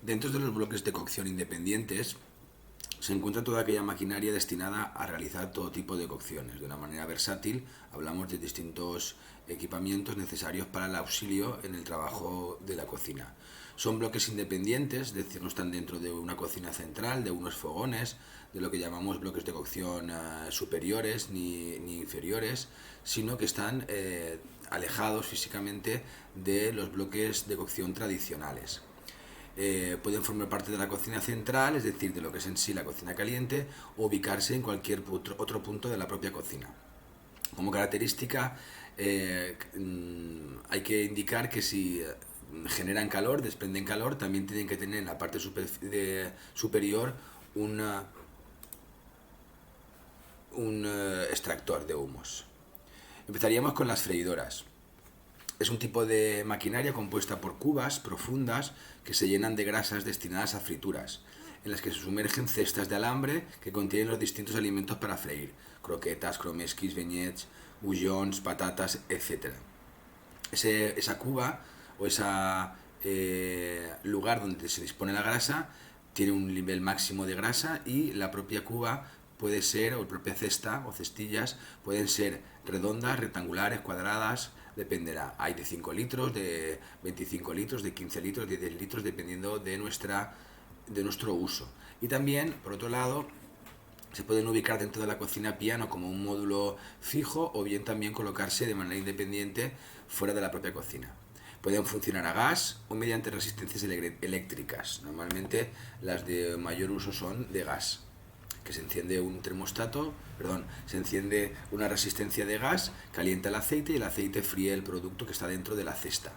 Dentro de los bloques de cocción independientes se encuentra toda aquella maquinaria destinada a realizar todo tipo de cocciones. De una manera versátil, hablamos de distintos equipamientos necesarios para el auxilio en el trabajo de la cocina. Son bloques independientes, es decir, no están dentro de una cocina central, de unos fogones, de lo que llamamos bloques de cocción superiores ni inferiores, sino que están alejados físicamente de los bloques de cocción tradicionales. Pueden formar parte de la cocina central, es decir, de lo que es en sí la cocina caliente, o ubicarse en cualquier otro punto de la propia cocina. Como característica, hay que indicar que si generan calor, desprenden calor, también tienen que tener en la parte superior un extractor de humos. Empezaríamos con las freidoras. Es un tipo de maquinaria compuesta por cubas profundas que se llenan de grasas destinadas a frituras, en las que se sumergen cestas de alambre que contienen los distintos alimentos para freír: croquetas, cromesquis, beignets, bouillons, patatas, etc. Esa cuba o ese lugar donde se dispone la grasa tiene un nivel máximo de grasa, y la propia cuba puede ser, o la propia cesta o cestillas, pueden ser redondas, rectangulares, cuadradas, dependerá. Hay de 5 litros, de 25 litros, de 15 litros, de 10 litros, dependiendo de nuestro uso. Y también, por otro lado, se pueden ubicar dentro de la cocina piano como un módulo fijo, o bien también colocarse de manera independiente fuera de la propia cocina. Pueden funcionar a gas o mediante resistencias eléctricas. Normalmente las de mayor uso son de gas, que se enciende se enciende una resistencia de gas, calienta el aceite y el aceite fríe el producto que está dentro de la cesta.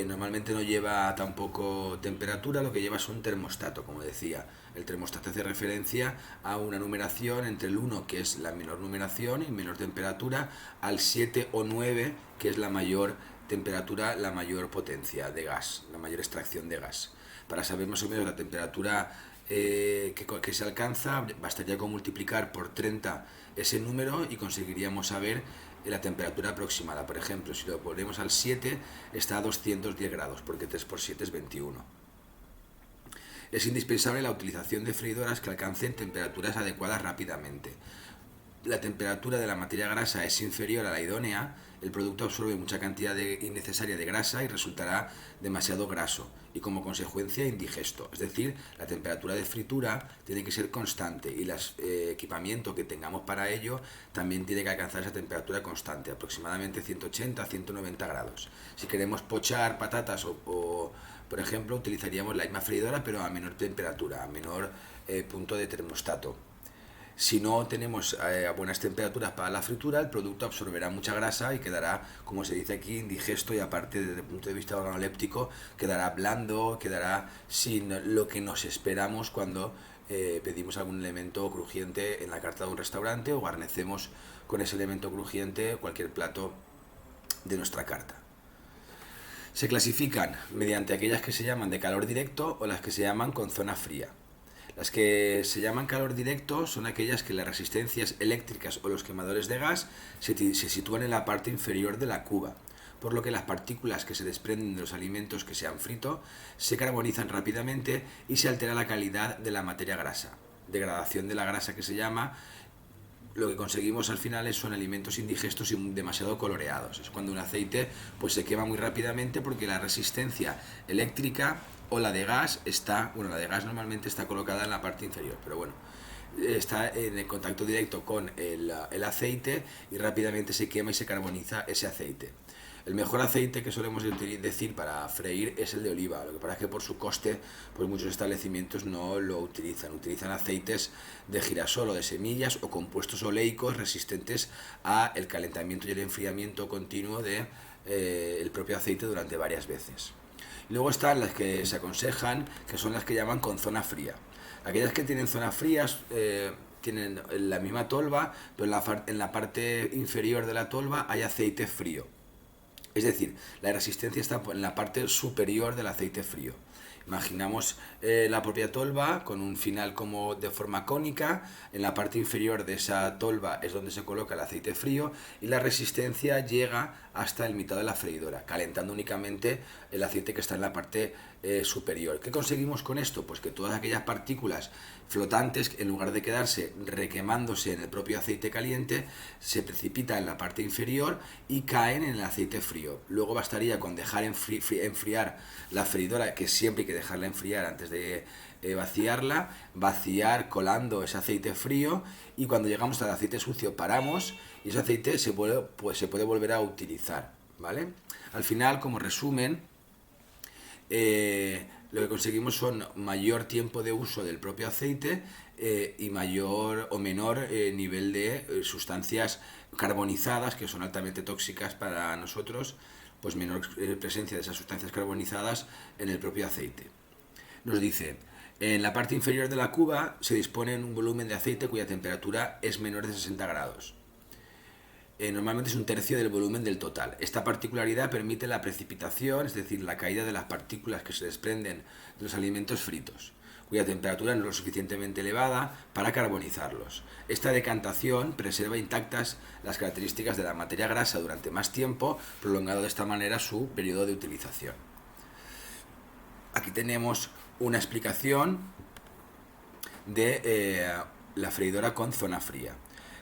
Normalmente no lleva tampoco temperatura, lo que lleva es un termostato, como decía. El termostato hace referencia a una numeración entre el 1, que es la menor numeración y menor temperatura, al 7 o 9, que es la mayor temperatura, la mayor potencia de gas, la mayor extracción de gas. Para saber más o menos la temperatura que se alcanza, bastaría con multiplicar por 30 ese número y conseguiríamos saber la temperatura aproximada. Por ejemplo, si lo ponemos al 7, está a 210 grados, porque 3 por 7 es 21. Es indispensable la utilización de freidoras que alcancen temperaturas adecuadas rápidamente. La temperatura de la materia grasa es inferior a la idónea, el producto absorbe mucha cantidad innecesaria de grasa y resultará demasiado graso y, como consecuencia, indigesto. Es decir, la temperatura de fritura tiene que ser constante, y el equipamiento que tengamos para ello también tiene que alcanzar esa temperatura constante, aproximadamente 180 a 190 grados. Si queremos pochar patatas por ejemplo, utilizaríamos la misma freidora pero a menor temperatura, a menor punto de termostato. Si no tenemos buenas temperaturas para la fritura, el producto absorberá mucha grasa y quedará, como se dice aquí, indigesto, y aparte, desde el punto de vista organoléptico, quedará blando, quedará sin lo que nos esperamos cuando pedimos algún elemento crujiente en la carta de un restaurante o guarnecemos con ese elemento crujiente cualquier plato de nuestra carta. Se clasifican mediante aquellas que se llaman de calor directo o las que se llaman con zona fría. Las que se llaman calor directo son aquellas que las resistencias eléctricas o los quemadores de gas se sitúan en la parte inferior de la cuba, por lo que las partículas que se desprenden de los alimentos que se han frito se carbonizan rápidamente y se altera la calidad de la materia grasa. Degradación de la grasa, que se llama. Lo que conseguimos al final son alimentos indigestos y demasiado coloreados. Es cuando un aceite pues se quema muy rápidamente, porque la resistencia eléctrica o la de gas la de gas normalmente está colocada en la parte inferior, pero bueno, está en el contacto directo con el aceite y rápidamente se quema y se carboniza ese aceite. El mejor aceite que solemos decir para freír es el de oliva. Lo que pasa es que por su coste, pues muchos establecimientos no lo utilizan. Utilizan aceites de girasol o de semillas o compuestos oleicos resistentes al calentamiento y el enfriamiento continuo del propio aceite durante varias veces. Luego están las que se aconsejan, que son las que llaman con zona fría. Aquellas que tienen zonas frías tienen la misma tolva, pero en la parte inferior de la tolva hay aceite frío. Es decir, la resistencia está en la parte superior del aceite frío. Imaginamos la propia tolva con un final como de forma cónica. En la parte inferior de esa tolva es donde se coloca el aceite frío, y la resistencia llega hasta el mitad de la freidora, calentando únicamente el aceite que está en la parte superior. ¿Qué conseguimos con esto? Pues que todas aquellas partículas flotantes, en lugar de quedarse requemándose en el propio aceite caliente, se precipitan en la parte inferior y caen en el aceite frío. Luego bastaría con dejar enfriar la freidora, que siempre hay que dejarla enfriar antes de vaciarla, vaciar colando ese aceite frío, y cuando llegamos al aceite sucio paramos y ese aceite se puede volver a utilizar, ¿vale? Al final, como resumen, lo que conseguimos son mayor tiempo de uso del propio aceite y mayor o menor nivel de sustancias carbonizadas, que son altamente tóxicas para nosotros, pues menor presencia de esas sustancias carbonizadas en el propio aceite. Nos dice: en la parte inferior de la cuba se dispone un volumen de aceite cuya temperatura es menor de 60 grados. Normalmente es un tercio del volumen del total. Esta particularidad permite la precipitación, es decir, la caída de las partículas que se desprenden de los alimentos fritos, cuya temperatura no es lo suficientemente elevada para carbonizarlos. Esta decantación preserva intactas las características de la materia grasa durante más tiempo, prolongando de esta manera su periodo de utilización. Aquí tenemos una explicación de la freidora con zona fría.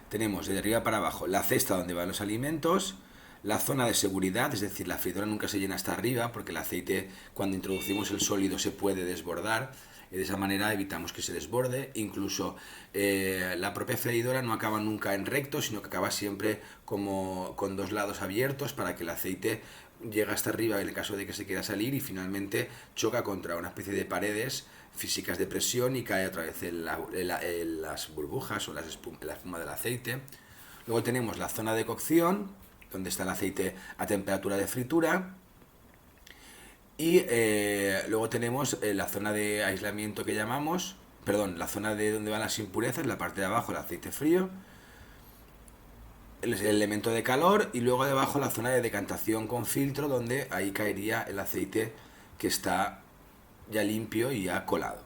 Tenemos de arriba para abajo la cesta donde van los alimentos, la zona de seguridad, es decir, la freidora nunca se llena hasta arriba porque el aceite, cuando introducimos el sólido, se puede desbordar, y de esa manera evitamos que se desborde. Incluso la propia freidora no acaba nunca en recto, sino que acaba siempre como con dos lados abiertos para que el aceite llega hasta arriba en el caso de que se quiera salir, y finalmente choca contra una especie de paredes físicas de presión y cae otra vez en las burbujas o la espuma del aceite. Luego tenemos la zona de cocción, donde está el aceite a temperatura de fritura, y luego tenemos la zona de aislamiento que llamamos, la zona de donde van las impurezas, la parte de abajo el aceite frío, el elemento de calor, y luego debajo la zona de decantación con filtro, donde ahí caería el aceite que está ya limpio y ya colado.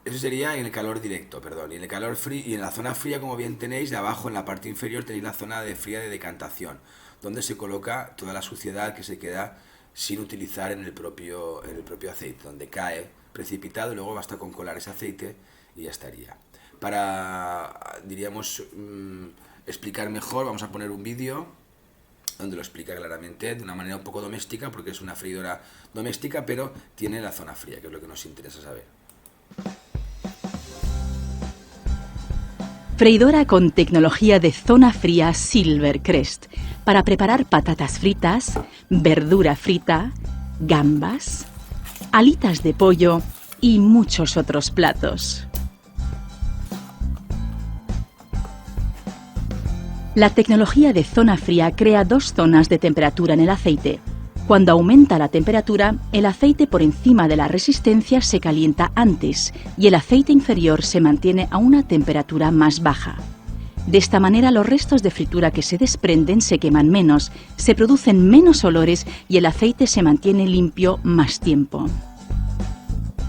Eso sería en el calor directo, y en el calor frío, y en la zona fría, como bien tenéis, de abajo en la parte inferior tenéis la zona de fría de decantación, donde se coloca toda la suciedad que se queda sin utilizar en el propio aceite, donde cae precipitado, y luego basta con colar ese aceite y ya estaría. Para, diríamos, explicar mejor, vamos a poner un vídeo donde lo explica claramente de una manera un poco doméstica, porque es una freidora doméstica, pero tiene la zona fría, que es lo que nos interesa saber. Freidora con tecnología de zona fría Silvercrest para preparar patatas fritas, verdura frita, gambas, alitas de pollo y muchos otros platos. La tecnología de zona fría crea dos zonas de temperatura en el aceite. Cuando aumenta la temperatura, el aceite por encima de la resistencia se calienta antes y el aceite inferior se mantiene a una temperatura más baja. De esta manera, los restos de fritura que se desprenden se queman menos, se producen menos olores y el aceite se mantiene limpio más tiempo.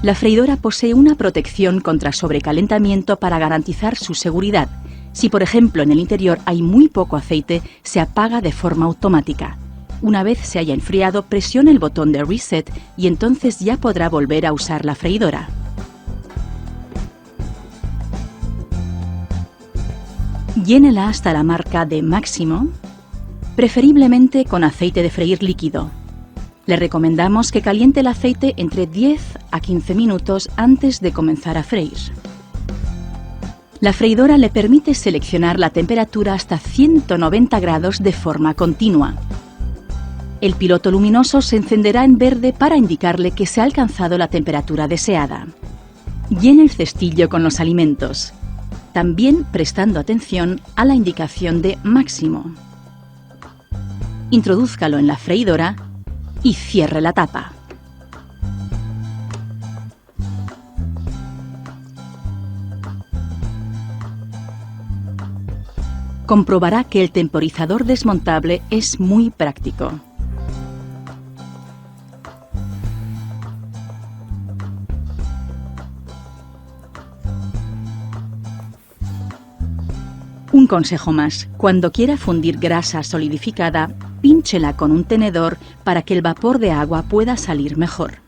La freidora posee una protección contra sobrecalentamiento para garantizar su seguridad. Si, por ejemplo, en el interior hay muy poco aceite, se apaga de forma automática. Una vez se haya enfriado, presione el botón de Reset y entonces ya podrá volver a usar la freidora. Llénela hasta la marca de máximo, preferiblemente con aceite de freír líquido. Le recomendamos que caliente el aceite entre 10 a 15 minutos antes de comenzar a freír. La freidora le permite seleccionar la temperatura hasta 190 grados de forma continua. El piloto luminoso se encenderá en verde para indicarle que se ha alcanzado la temperatura deseada. Llene el cestillo con los alimentos, también prestando atención a la indicación de máximo. Introdúzcalo en la freidora y cierre la tapa. Comprobará que el temporizador desmontable es muy práctico. Un consejo más: cuando quiera fundir grasa solidificada, pínchela con un tenedor para que el vapor de agua pueda salir mejor.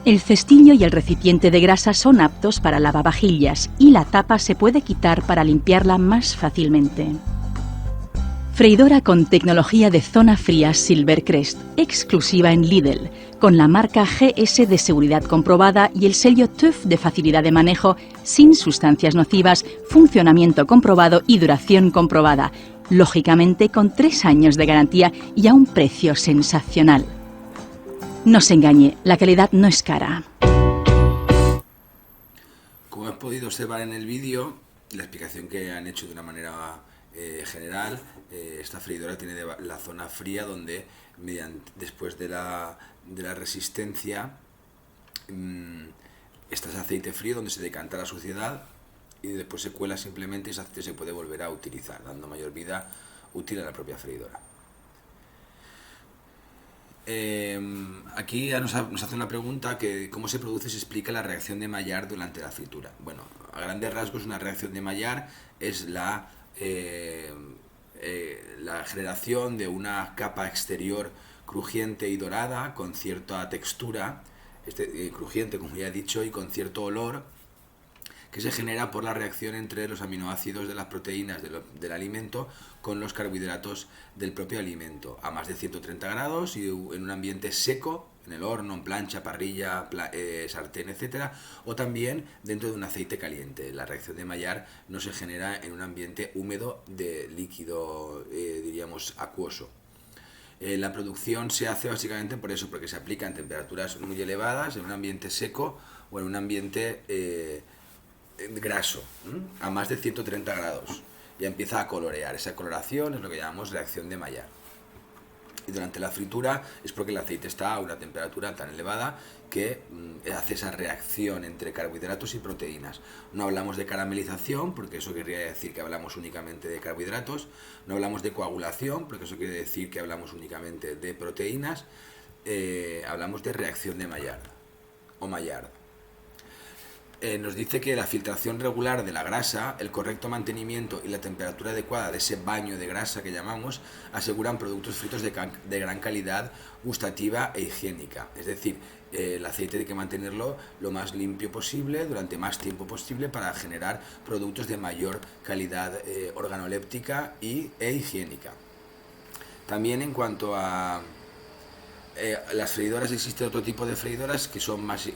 El cestillo y el recipiente de grasa son aptos para lavavajillas y la tapa se puede quitar para limpiarla más fácilmente. Freidora con tecnología de zona fría Silvercrest, exclusiva en Lidl, con la marca GS de seguridad comprobada y el sello TÜV de facilidad de manejo, sin sustancias nocivas, funcionamiento comprobado y duración comprobada, lógicamente con 3 años de garantía y a un precio sensacional. No se engañe, la calidad no es cara. Como has podido observar en el vídeo, la explicación que han hecho de una manera general, esta freidora tiene la zona fría donde después de la resistencia está ese aceite frío donde se decanta la suciedad y después se cuela simplemente y ese aceite se puede volver a utilizar, dando mayor vida útil a la propia freidora. Aquí nos hace una pregunta que cómo se produce y se explica la reacción de Maillard durante la fritura. Bueno, a grandes rasgos una reacción de Maillard es la generación de una capa exterior crujiente y dorada con cierta textura, crujiente como ya he dicho, y con cierto olor, que se genera por la reacción entre los aminoácidos de las proteínas del alimento con los carbohidratos del propio alimento, a más de 130 grados y en un ambiente seco, en el horno, en plancha, parrilla, sartén, etcétera, o también dentro de un aceite caliente. La reacción de Maillard no se genera en un ambiente húmedo de líquido, diríamos, acuoso. La producción se hace básicamente por eso, porque se aplica en temperaturas muy elevadas, en un ambiente seco o en un ambiente graso, a más de 130 grados. Ya empieza a colorear. Esa coloración es lo que llamamos reacción de Maillard. Y durante la fritura es porque el aceite está a una temperatura tan elevada que hace esa reacción entre carbohidratos y proteínas. No hablamos de caramelización, porque eso querría decir que hablamos únicamente de carbohidratos. No hablamos de coagulación, porque eso quiere decir que hablamos únicamente de proteínas. Hablamos de reacción de Maillard o Maillard. Nos dice que la filtración regular de la grasa, el correcto mantenimiento y la temperatura adecuada de ese baño de grasa que llamamos, aseguran productos fritos de gran calidad gustativa e higiénica. Es decir, el aceite hay que mantenerlo lo más limpio posible, durante más tiempo posible, para generar productos de mayor calidad organoléptica e higiénica. También en cuanto a las freidoras, existe otro tipo de freidoras que son más...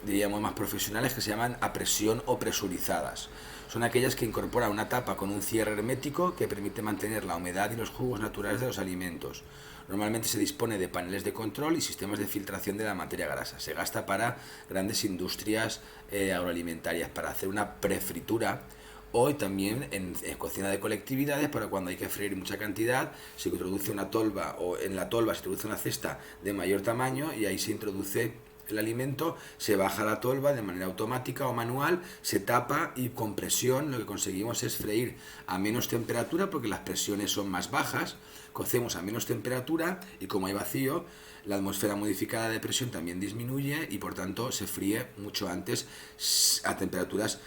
diríamos más profesionales, que se llaman a presión o presurizadas. Son aquellas que incorporan una tapa con un cierre hermético que permite mantener la humedad y los jugos naturales de los alimentos. Normalmente se dispone de paneles de control y sistemas de filtración de la materia grasa. Se gasta para grandes industrias agroalimentarias, para hacer una prefritura, o también en cocina de colectividades, para cuando hay que freír mucha cantidad, se introduce una tolva, o en la tolva se introduce una cesta de mayor tamaño y ahí se introduce el alimento, se baja la tolva de manera automática o manual, se tapa y con presión lo que conseguimos es freír a menos temperatura porque las presiones son más bajas, cocemos a menos temperatura y como hay vacío, la atmósfera modificada de presión también disminuye y por tanto se fríe mucho antes a temperaturas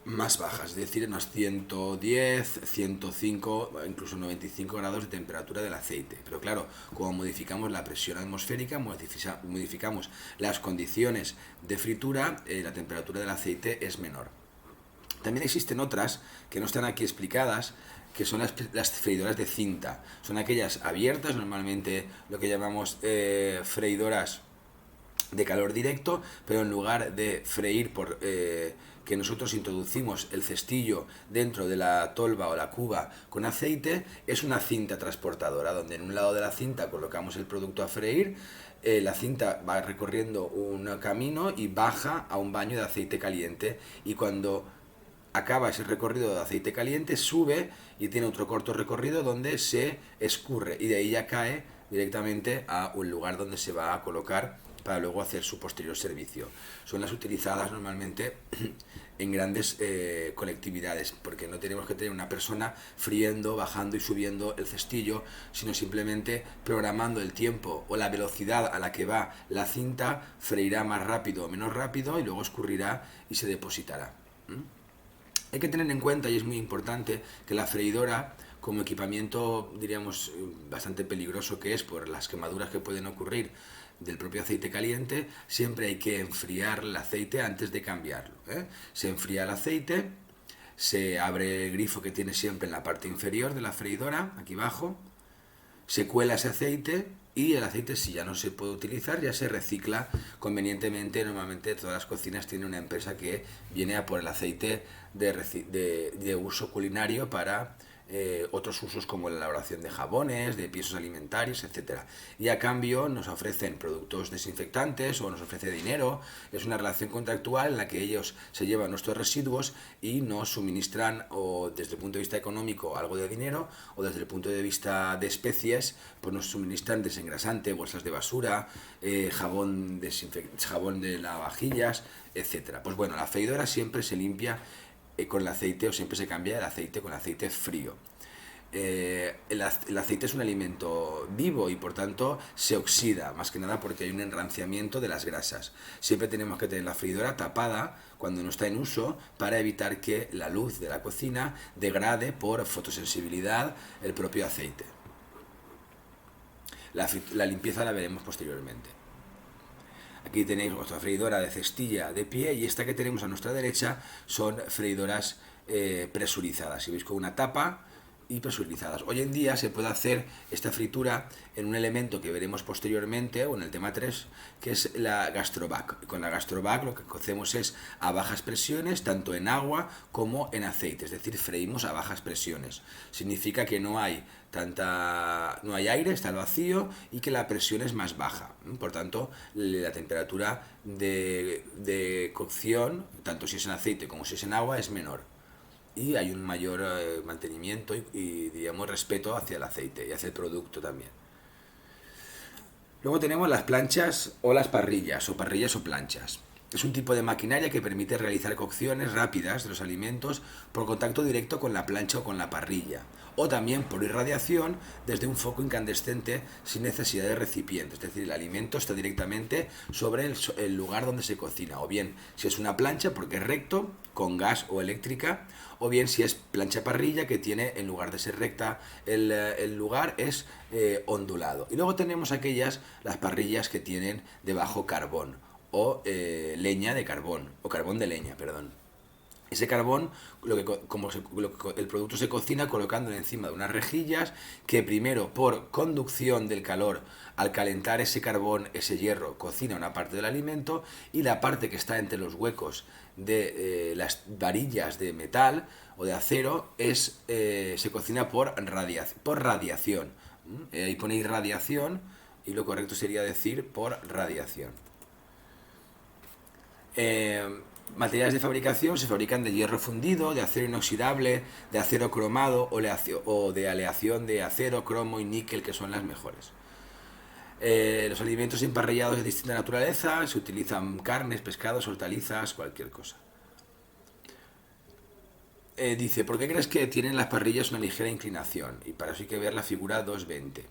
más bajas, es decir, unos 110, 105, incluso 95 grados de temperatura del aceite. Pero claro, como modificamos la presión atmosférica, modificamos las condiciones de fritura, la temperatura del aceite es menor. También existen otras que no están aquí explicadas, que son las freidoras de cinta. Son aquellas abiertas, normalmente lo que llamamos freidoras de calor directo, pero en lugar de freír que nosotros introducimos el cestillo dentro de la tolva o la cuba con aceite, es una cinta transportadora, donde en un lado de la cinta colocamos el producto a freír, la cinta va recorriendo un camino y baja a un baño de aceite caliente, y cuando acaba ese recorrido de aceite caliente, sube y tiene otro corto recorrido donde se escurre y de ahí ya cae directamente a un lugar donde se va a colocar para luego hacer su posterior servicio. Son las utilizadas normalmente en grandes colectividades, porque no tenemos que tener una persona friendo, bajando y subiendo el cestillo, sino simplemente programando el tiempo o la velocidad a la que va la cinta, freirá más rápido o menos rápido y luego escurrirá y se depositará. Hay que tener en cuenta, y es muy importante, que la freidora, como equipamiento, diríamos, bastante peligroso que es por las quemaduras que pueden ocurrir del propio aceite caliente, siempre hay que enfriar el aceite antes de cambiarlo. Se enfría el aceite, se abre el grifo que tiene siempre en la parte inferior de la freidora, aquí abajo, se cuela ese aceite y el aceite, si ya no se puede utilizar, ya se recicla convenientemente. Normalmente todas las cocinas tienen una empresa que viene a por el aceite de uso culinario para otros usos como la elaboración de jabones, de piensos alimentarios, etcétera. Y a cambio nos ofrecen productos desinfectantes o nos ofrece dinero. Es una relación contractual en la que ellos se llevan nuestros residuos y nos suministran, o desde el punto de vista económico, algo de dinero, o desde el punto de vista de especies, pues nos suministran desengrasante, bolsas de basura, jabón de lavavajillas, etcétera. Pues bueno, la freidora siempre se limpia con el aceite, o siempre se cambia el aceite con aceite frío. El aceite es un alimento vivo y por tanto se oxida, más que nada porque hay un enranciamiento de las grasas. Siempre tenemos que tener la freidora tapada cuando no está en uso para evitar que la luz de la cocina degrade por fotosensibilidad el propio aceite. La limpieza la veremos posteriormente. Aquí tenéis vuestra freidora de cestilla de pie, y esta que tenemos a nuestra derecha son freidoras presurizadas. Si veis, con una tapa y presurizadas. Hoy en día se puede hacer esta fritura en un elemento que veremos posteriormente, o en el tema 3, que es la Gastrovac. Con la Gastrovac lo que hacemos es a bajas presiones, tanto en agua como en aceite, es decir, freímos a bajas presiones. Significa que no hay aire, está al vacío, y que la presión es más baja. Por tanto, la temperatura de cocción, tanto si es en aceite como si es en agua, es menor. Y hay un mayor mantenimiento y, digamos, respeto hacia el aceite y hacia el producto también. Luego tenemos las planchas o las parrillas o planchas. Es un tipo de maquinaria que permite realizar cocciones rápidas de los alimentos por contacto directo con la plancha o con la parrilla, o también por irradiación desde un foco incandescente sin necesidad de recipiente. Es decir, el alimento está directamente sobre el lugar donde se cocina, o bien si es una plancha porque es recto, con gas o eléctrica, o bien si es plancha parrilla, que tiene, en lugar de ser recta, el lugar es ondulado. Y luego tenemos las parrillas que tienen debajo carbón, o leña de carbón, o carbón de leña, perdón. Ese carbón, el producto se cocina colocándolo encima de unas rejillas que primero, por conducción del calor, al calentar ese carbón, ese hierro, cocina una parte del alimento, y la parte que está entre los huecos de las varillas de metal o de acero se cocina por radiación. Ahí pone irradiación, y lo correcto sería decir por radiación. Materiales de fabricación se fabrican de hierro fundido, de acero inoxidable, de acero cromado o de aleación de acero, cromo y níquel, que son las mejores. Los alimentos emparrillados de distinta naturaleza, se utilizan carnes, pescados, hortalizas, cualquier cosa. Dice, ¿por qué crees que tienen las parrillas una ligera inclinación? Y para eso hay que ver la figura 220.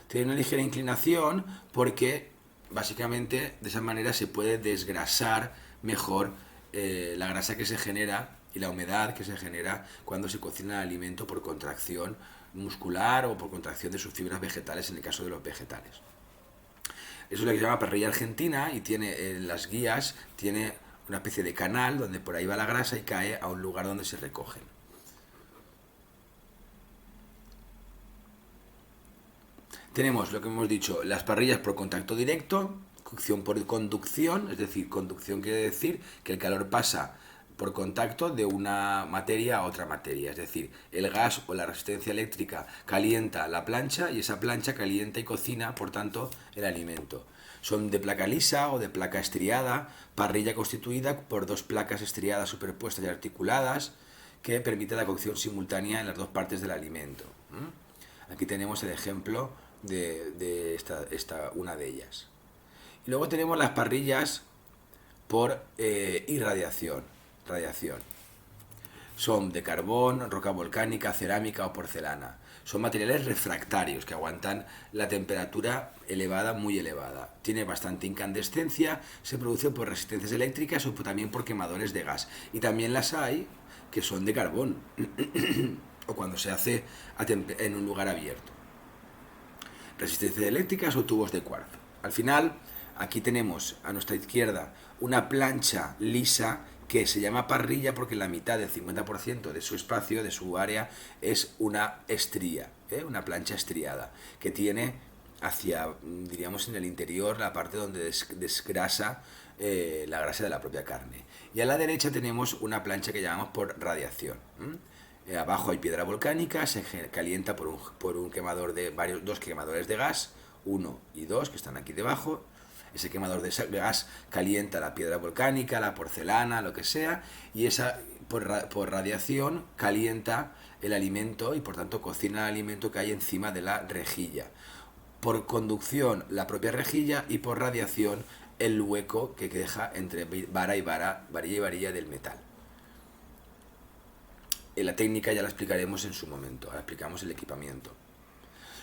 Tienen una ligera inclinación porque básicamente de esa manera se puede desgrasar mejor la grasa que se genera y la humedad que se genera cuando se cocina el alimento por contracción muscular o por contracción de sus fibras vegetales, en el caso de los vegetales. Eso es lo que se llama parrilla argentina, y tiene en las guías tiene una especie de canal donde por ahí va la grasa y cae a un lugar donde se recogen. Tenemos lo que hemos dicho, las parrillas por contacto directo, cocción por conducción, es decir, conducción quiere decir que el calor pasa por contacto de una materia a otra materia, es decir, el gas o la resistencia eléctrica calienta la plancha y esa plancha calienta y cocina, por tanto, el alimento. Son de placa lisa o de placa estriada, parrilla constituida por dos placas estriadas superpuestas y articuladas que permite la cocción simultánea en las dos partes del alimento. Aquí tenemos el ejemplo de una de ellas. Y luego tenemos las parrillas por irradiación. Radiación. Son de carbón, roca volcánica, cerámica o porcelana. Son materiales refractarios que aguantan la temperatura elevada, muy elevada. Tiene bastante incandescencia, se produce por resistencias eléctricas o también por quemadores de gas. Y también las hay que son de carbón o cuando se hace en un lugar abierto. Resistencias eléctricas o tubos de cuarzo. Al final, aquí tenemos a nuestra izquierda una plancha lisa que se llama parrilla porque la mitad del 50% de su espacio, de su área, es una estría, una plancha estriada, que tiene hacia, diríamos, en el interior la parte donde desgrasa la grasa de la propia carne. Y a la derecha tenemos una plancha que llamamos por radiación. Abajo hay piedra volcánica, se calienta por un quemador de dos quemadores de gas, 1 y 2, que están aquí debajo. Ese quemador de gas calienta la piedra volcánica, la porcelana, lo que sea, y esa por radiación calienta el alimento y por tanto cocina el alimento que hay encima de la rejilla. Por conducción la propia rejilla y por radiación el hueco que deja entre vara y vara, varilla y varilla del metal. La técnica ya la explicaremos en su momento, ahora explicamos el equipamiento.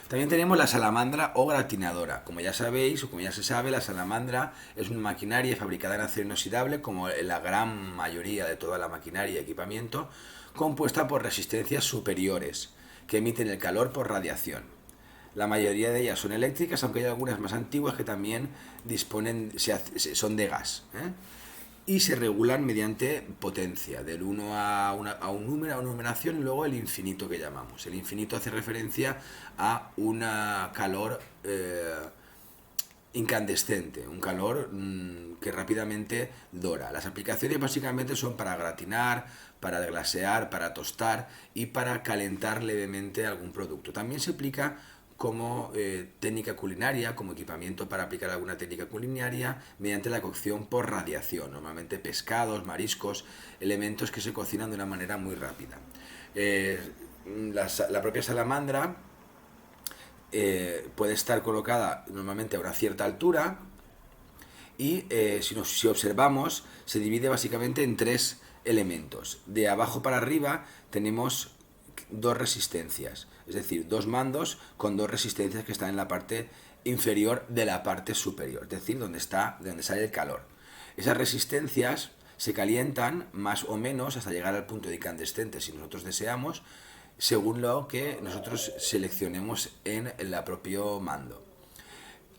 También tenemos la salamandra o gratinadora. Como ya sabéis, o como ya se sabe, la salamandra es una maquinaria fabricada en acero inoxidable, como la gran mayoría de toda la maquinaria y equipamiento, compuesta por resistencias superiores, que emiten el calor por radiación. La mayoría de ellas son eléctricas, aunque hay algunas más antiguas que también son de gas, y se regulan mediante potencia, del 1 a un número, a una numeración, y luego el infinito que llamamos. El infinito hace referencia a un calor incandescente, un calor que rápidamente dora. Las aplicaciones básicamente son para gratinar, para glasear, para tostar y para calentar levemente algún producto. También se aplica como técnica culinaria, como equipamiento para aplicar alguna técnica culinaria mediante la cocción por radiación, normalmente pescados, mariscos, elementos que se cocinan de una manera muy rápida. La propia salamandra puede estar colocada normalmente a una cierta altura y si observamos se divide básicamente en 3 elementos. De abajo para arriba tenemos 2 resistencias, es decir, 2 mandos con 2 resistencias que están en la parte inferior de la parte superior, es decir, donde sale el calor. Esas resistencias se calientan más o menos hasta llegar al punto de incandescente si nosotros deseamos, según lo que nosotros seleccionemos en el propio mando.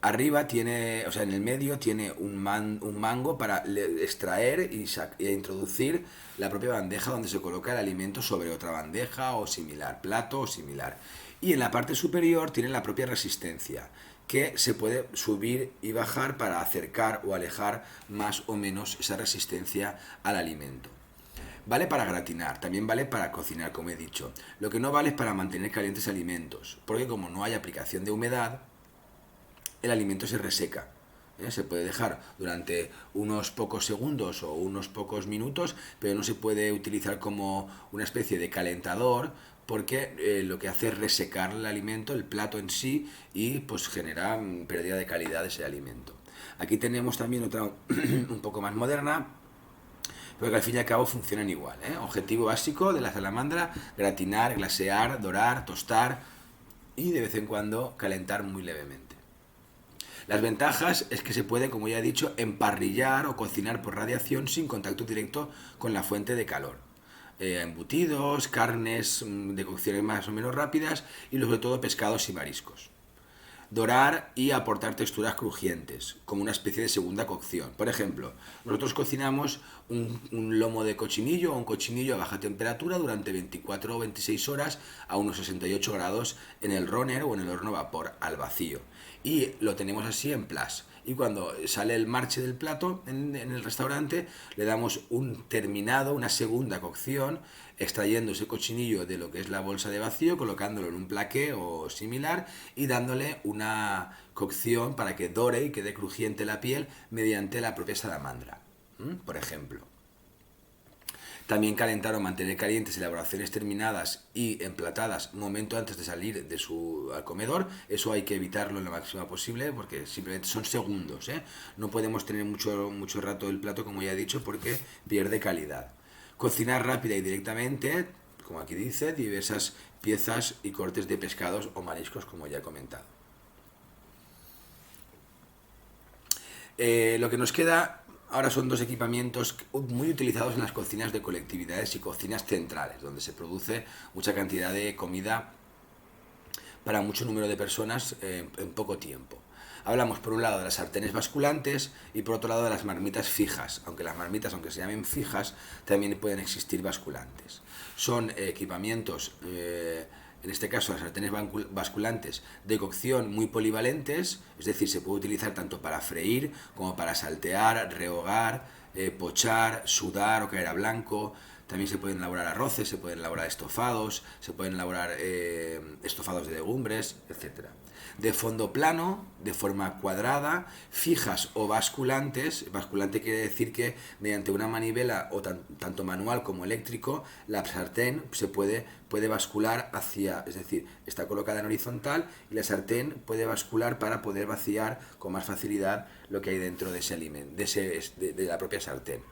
Arriba tiene, o sea, en el medio tiene un mango para extraer e introducir la propia bandeja donde se coloca el alimento sobre otra bandeja o similar, plato o similar. Y en la parte superior tiene la propia resistencia, que se puede subir y bajar para acercar o alejar más o menos esa resistencia al alimento. Vale para gratinar, también vale para cocinar, como he dicho. Lo que no vale es para mantener calientes alimentos, porque como no hay aplicación de humedad, el alimento se reseca. Se puede dejar durante unos pocos segundos o unos pocos minutos, pero no se puede utilizar como una especie de calentador porque lo que hace es resecar el alimento, el plato en sí, y pues genera pérdida de calidad de ese alimento. Aquí tenemos también otra un poco más moderna, pero que al fin y al cabo funcionan igual. Objetivo básico de la salamandra: gratinar, glasear, dorar, tostar y de vez en cuando calentar muy levemente. Las ventajas es que se puede, como ya he dicho, emparrillar o cocinar por radiación sin contacto directo con la fuente de calor. Embutidos, carnes de cocciones más o menos rápidas y sobre todo pescados y mariscos. Dorar y aportar texturas crujientes, como una especie de segunda cocción. Por ejemplo, nosotros cocinamos un lomo de cochinillo o un cochinillo a baja temperatura durante 24 o 26 horas a unos 68 grados en el runner o en el horno vapor al vacío. Y lo tenemos así en plas. Y cuando sale el marche del plato en el restaurante, le damos un terminado, una segunda cocción, extrayendo ese cochinillo de lo que es la bolsa de vacío, colocándolo en un plaqué o similar y dándole una cocción para que dore y quede crujiente la piel mediante la propia salamandra, por ejemplo. También calentar o mantener calientes elaboraciones terminadas y emplatadas un momento antes de salir de su al comedor. Eso hay que evitarlo lo máximo posible porque simplemente son segundos, ¿eh? No podemos tener mucho rato el plato, como ya he dicho, porque pierde calidad. Cocinar rápida y directamente, como aquí dice, diversas piezas y cortes de pescados o mariscos, como ya he comentado. Lo que nos queda ahora son dos equipamientos muy utilizados en las cocinas de colectividades y cocinas centrales, donde se produce mucha cantidad de comida para mucho número de personas en poco tiempo. Hablamos por un lado de las sartenes basculantes y por otro lado de las marmitas fijas, aunque las marmitas, aunque se llamen fijas, también pueden existir basculantes. Son equipamientos, en este caso las sartenes basculantes de cocción muy polivalentes, es decir, se puede utilizar tanto para freír como para saltear, rehogar, pochar, sudar o caer a blanco. También se pueden elaborar arroces, se pueden elaborar estofados, se pueden elaborar estofados de legumbres, etc. De fondo plano, de forma cuadrada, fijas o basculantes. Basculante quiere decir que mediante una manivela o tanto manual como eléctrico, la sartén se puede bascular hacia, es decir, está colocada en horizontal y la sartén puede bascular para poder vaciar con más facilidad lo que hay dentro de ese alimento, de la propia sartén,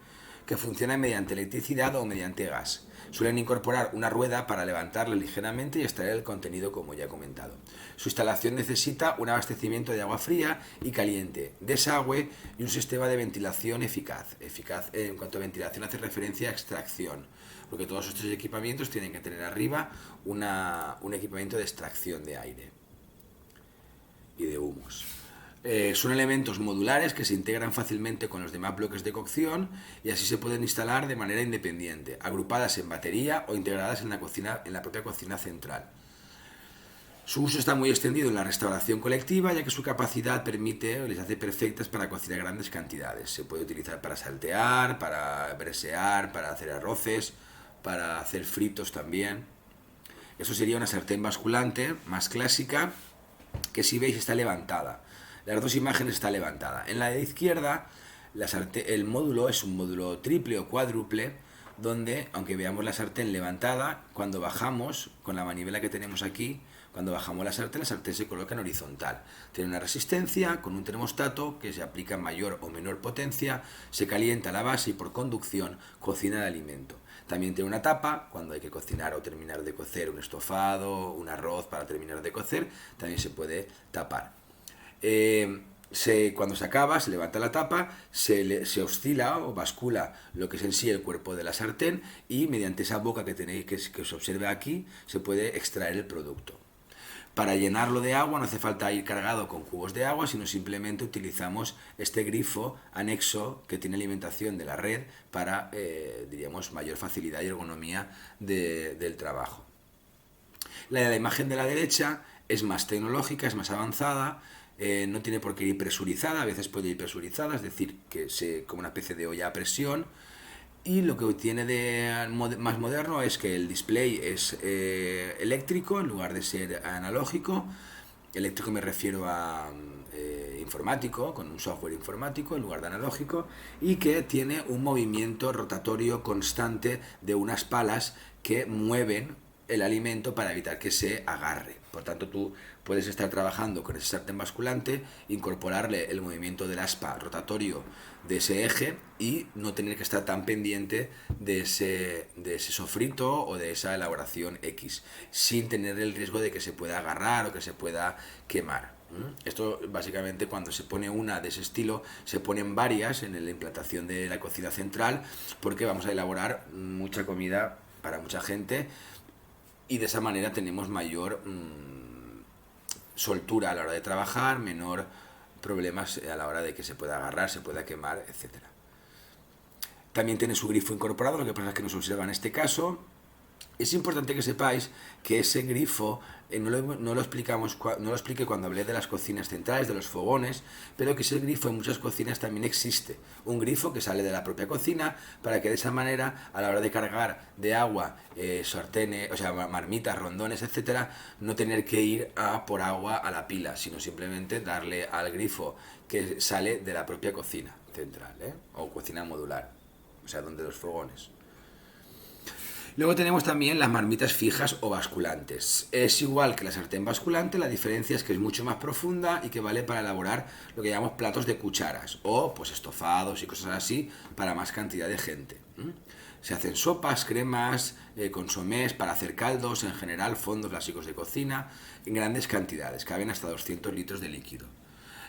que funcionan mediante electricidad o mediante gas. Suelen incorporar una rueda para levantarla ligeramente y extraer el contenido, como ya he comentado. Su instalación necesita un abastecimiento de agua fría y caliente, desagüe y un sistema de ventilación eficaz. Eficaz en cuanto a ventilación hace referencia a extracción, porque todos estos equipamientos tienen que tener arriba un equipamiento de extracción de aire y de humos. Son elementos modulares que se integran fácilmente con los demás bloques de cocción y así se pueden instalar de manera independiente, agrupadas en batería o integradas en la propia cocina central. Su uso está muy extendido en la restauración colectiva, ya que su capacidad les hace perfectas para cocinar grandes cantidades. Se puede utilizar para saltear, para bresear, para hacer arroces, para hacer fritos también. Eso sería una sartén basculante más clásica, que si veis está levantada. Las dos imágenes están levantadas. En la de izquierda, el módulo es un módulo triple o cuádruple, donde, aunque veamos la sartén levantada, cuando bajamos, con la manivela que tenemos aquí, cuando bajamos la sartén se coloca en horizontal. Tiene una resistencia con un termostato que se aplica mayor o menor potencia, se calienta la base y por conducción cocina el alimento. También tiene una tapa, cuando hay que cocinar o terminar de cocer un estofado, un arroz para terminar de cocer, también se puede tapar. Cuando se acaba, se levanta la tapa, se oscila o bascula lo que es en sí el cuerpo de la sartén y mediante esa boca que se observa aquí se puede extraer el producto. Para llenarlo de agua no hace falta ir cargado con cubos de agua, sino simplemente utilizamos este grifo anexo que tiene alimentación de la red para, diríamos, mayor facilidad y ergonomía del trabajo. La imagen de la derecha es más tecnológica, es más avanzada. No tiene por qué ir presurizada, a veces puede ir presurizada, es decir, como una especie de olla a presión. Y lo que tiene de más moderno es que el display es eléctrico en lugar de ser analógico. Eléctrico me refiero a informático, con un software informático en lugar de analógico, y que tiene un movimiento rotatorio constante de unas palas que mueven el alimento para evitar que se agarre. Por tanto, tú puedes estar trabajando con ese sartén basculante, incorporarle el movimiento del aspa rotatorio de ese eje y no tener que estar tan pendiente de ese sofrito o de esa elaboración X, sin tener el riesgo de que se pueda agarrar o que se pueda quemar. Esto básicamente, cuando se pone una de ese estilo, se ponen varias en la implantación de la cocina central, porque vamos a elaborar mucha comida para mucha gente y de esa manera tenemos mayor soltura a la hora de trabajar, menor problemas a la hora de que se pueda agarrar, se pueda quemar, etc. También tiene su grifo incorporado, lo que pasa es que no se observa en este caso. Es importante que sepáis que ese grifo no lo expliqué cuando hablé de las cocinas centrales, de los fogones, pero que ese grifo en muchas cocinas también existe. Un grifo que sale de la propia cocina para que de esa manera, a la hora de cargar de agua sartenes, o sea, marmitas, rondones, etcétera, no tener que ir por agua a la pila, sino simplemente darle al grifo que sale de la propia cocina central, o cocina modular, o sea, donde los fogones. Luego tenemos también las marmitas fijas o basculantes. Es igual que la sartén basculante, la diferencia es que es mucho más profunda y que vale para elaborar lo que llamamos platos de cucharas o pues estofados y cosas así para más cantidad de gente. Se hacen sopas, cremas, consomés para hacer caldos, en general fondos básicos de cocina, en grandes cantidades, caben hasta 200 litros de líquido.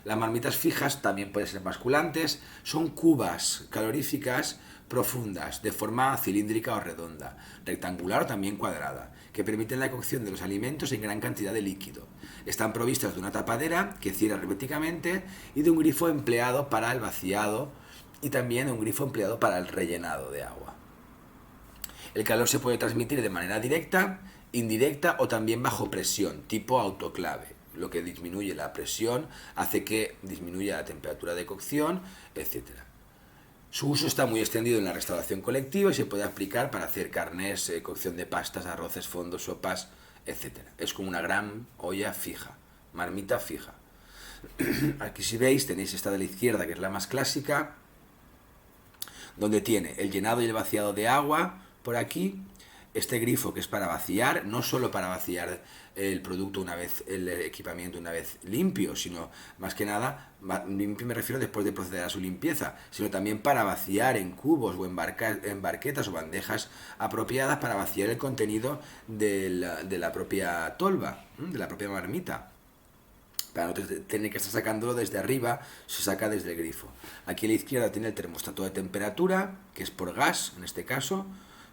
Las marmitas fijas también pueden ser basculantes, son cubas caloríficas profundas, de forma cilíndrica o redonda, rectangular o también cuadrada, que permiten la cocción de los alimentos en gran cantidad de líquido. Están provistas de una tapadera que cierra herméticamente y de un grifo empleado para el vaciado y también de un grifo empleado para el rellenado de agua. El calor se puede transmitir de manera directa, indirecta o también bajo presión, tipo autoclave. Lo que disminuye la presión hace que disminuya la temperatura de cocción, etc. Su uso está muy extendido en la restauración colectiva y se puede aplicar para hacer carnes, cocción de pastas, arroces, fondos, sopas, etc. Es como una gran olla fija, marmita fija. Aquí si veis tenéis esta de la izquierda, que es la más clásica, donde tiene el llenado y el vaciado de agua por aquí, este grifo que es para vaciar, no solo para vaciar el producto una vez, el equipamiento una vez limpio, sino más que nada, limpio me refiero después de proceder a su limpieza, sino también para vaciar en cubos o en barquetas o bandejas apropiadas para vaciar el contenido de la propia tolva, de la propia marmita. Para no tener que estar sacándolo desde arriba, se saca desde el grifo. Aquí a la izquierda tiene el termostato de temperatura, que es por gas, en este caso.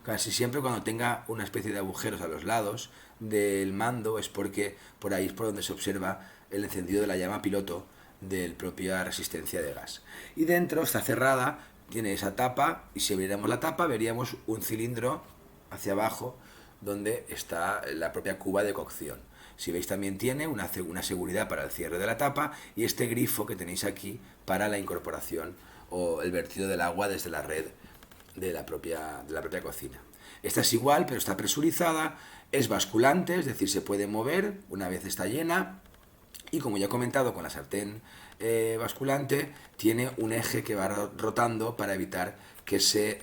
Casi siempre cuando tenga una especie de agujeros a los lados del mando es porque por ahí es por donde se observa el encendido de la llama piloto de la propia resistencia de gas. Y dentro está cerrada, tiene esa tapa, y si abriéramos la tapa veríamos un cilindro hacia abajo donde está la propia cuba de cocción. Si veis también tiene una seguridad para el cierre de la tapa y este grifo que tenéis aquí para la incorporación o el vertido del agua desde la red de la propia cocina. Esta es igual, pero está presurizada, es basculante, es decir, se puede mover una vez está llena y como ya he comentado con la sartén basculante, tiene un eje que va rotando para evitar que se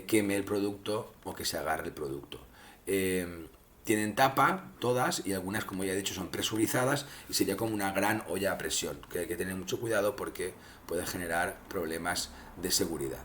queme el producto o que se agarre el producto. Tienen tapa todas y algunas, como ya he dicho, son presurizadas y sería como una gran olla a presión, que hay que tener mucho cuidado porque puede generar problemas de seguridad.